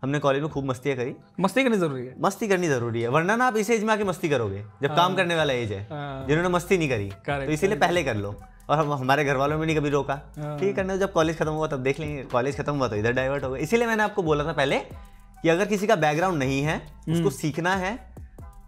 हमने कॉलेज में खूब मस्तियाँ करी। मस्ती करनी जरूरी है, वरना ना आप इस एज में आके मस्ती करोगे जब काम करने वाला एज है। जिन्होंने मस्ती नहीं करी, तो इसीलिए पहले कर लो। और हमारे घर वालों में नहीं कभी रोका, ठीक करने, जब कॉलेज खत्म हुआ तब देख लेंगे, कॉलेज खत्म हुआ तो इधर डाइवर्ट हो गए। इसीलिए मैंने आपको बोला था पहले कि अगर किसी का बैकग्राउंड नहीं है, उसको सीखना है,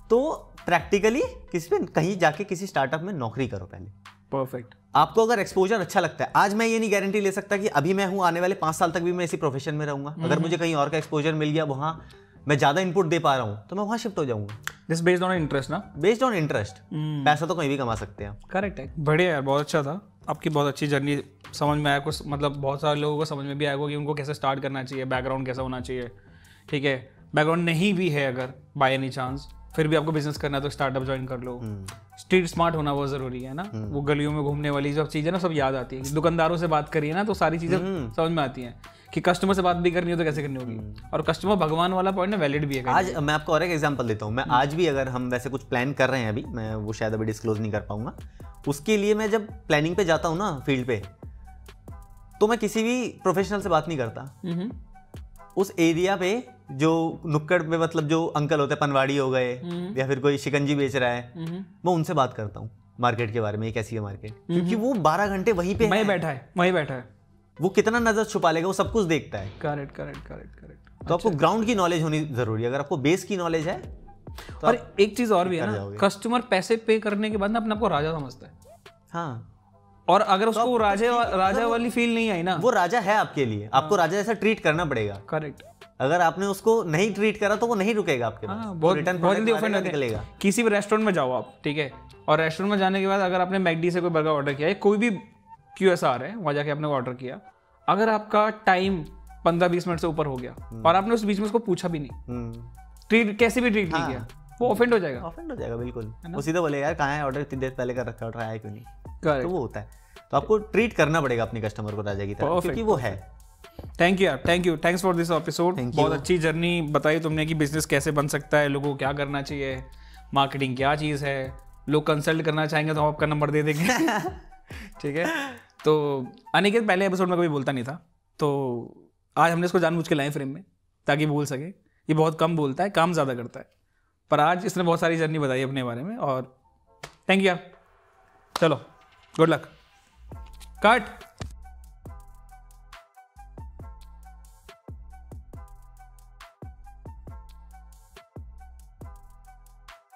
तो प्रैक्टिकली किसी पे कहीं जाके किसी स्टार्टअप में नौकरी करो पहले। परफेक्ट। आपको अगर एक्सपोजर अच्छा लगता है, आज मैं ये नहीं गारंटी ले सकता कि अभी मैं हूँ, आने वाले 5 साल तक भी मैं इसी प्रोफेशन में रहूंगा। अगर मुझे कहीं और का एक्सपोजर मिल गया, वहाँ मैं ज्यादा इनपुट दे पा रहा हूँ, तो मैं वहाँ शिफ्ट हो जाऊंगा। दिस बेस्ड ऑन इंटरेस्ट ना? Based on interest. पैसा तो कहीं भी कमा सकते हैं। करेक्ट है। बढ़िया यार, बहुत अच्छा था, आपकी बहुत अच्छी जर्नी समझ में आया कुछ, मतलब बहुत सारे लोगों को समझ में भी आएगा कि उनको कैसे स्टार्ट करना चाहिए, बैकग्राउंड कैसा होना चाहिए। ठीक है, बैकग्राउंड नहीं भी है अगर बाय एनी चांस, फिर भी आपको बिजनेस करना है तो स्टार्टअप ज्वाइन कर लो। स्ट्रीट स्मार्ट होना बहुत जरूरी है ना। वो गलियों में घूमने वाली जो चीजें ना सब याद आती है। दुकानदारों से बात करिए ना तो सारी चीजें समझ में आती हैं कि कस्टमर से बात भी करनी हो तो कैसे करनी होगी। और कस्टमर भगवान वाला पॉइंट ना वैलिड भी है। आज मैं आपको और एक एग्जांपल देता हूँ। मैं आज भी, अगर हम वैसे कुछ प्लान कर रहे हैं अभी, मैं वो शायद अभी डिस्क्लोज नहीं कर पाऊंगा, उसके लिए मैं जब प्लानिंग पे जाता हूँ ना फील्ड पे, तो मैं किसी भी प्रोफेशनल से बात नहीं करता। उस एरिया पे जो नुक्कड़ पे, मतलब जो अंकल होते हैं, पनवाड़ी हो गए या फिर कोई शिकंजी बेच रहा है, मैं उनसे बात करता हूँ मार्केट के बारे में, कैसी है मार्केट, क्योंकि वो 12 घंटे वहीं पे वहीं बैठा है। वो कितना नजर छुपा लेगा, वो सब कुछ देखता है। करेक्ट। तो आपको ग्राउंड की नॉलेज होनी जरूरी है। अगर आपको बेस की नॉलेज है तो। और एक चीज और भी है ना, कस्टमर पैसे पे करने के बाद ना अपने आपको राजा समझता है। हाँ, और अगर उसको राजा वाली फील नहीं आई ना, वो राजा है आपके लिए, आपको राजा जैसा ट्रीट करना पड़ेगा। करेक्ट। अगर आपने उसको नहीं ट्रीट करा तो वो नहीं रुकेगा आपके पास। बहुत जल्दी ऑफेंड होते निकलेगा। हैं। किसी भी रेस्टोरेंट में जाओ आप, ठीक है, और रेस्टोरेंट में जाने के बाद अगर आपने मैकडी से कोई बर्गर ऑर्डर किया है, कोई भी QSR है, वहाँ जाके आपने ऑर्डर किया, अगर आपका टाइम 15-20 मिनट से ऊपर हो गया और आपने उस बीच में उसको पूछा भी नहीं, ट्रीट कैसे भी ट्रीट नहीं किया, वो ऑफेंड हो जाएगा। ऑफेंड हो जाएगा बिल्कुल। वो सीधा बोलेगा यार कहाँ है ऑर्डर, इतनी देर पहले कर रखा है, उठाया क्यों नहीं। तो वो होता है। तो आपको ट्रीट करना पड़ेगा अपनी कस्टमर को राजा की तरह, क्योंकि वो है। थैंक यू यार, thank you, thanks for this episode. बहुत अच्छी जर्नी बताई तुमने कि बिजनेस कैसे बन सकता है, लोगों को क्या करना चाहिए, मार्केटिंग क्या चीज़ है, लोग कंसल्ट करना चाहेंगे तो हम आपका नंबर दे देंगे। ठीक है। तो अनिकेत पहले एपिसोड में कभी बोलता नहीं था, तो आज हमने इसको जानबूझ के लाए फ्रेम में ताकि बोल सके। ये बहुत कम बोलता है, काम ज़्यादा करता है, पर आज इसने बहुत सारी जर्नी बताई अपने बारे में। और थैंक यू यार, चलो गुड लक, कट।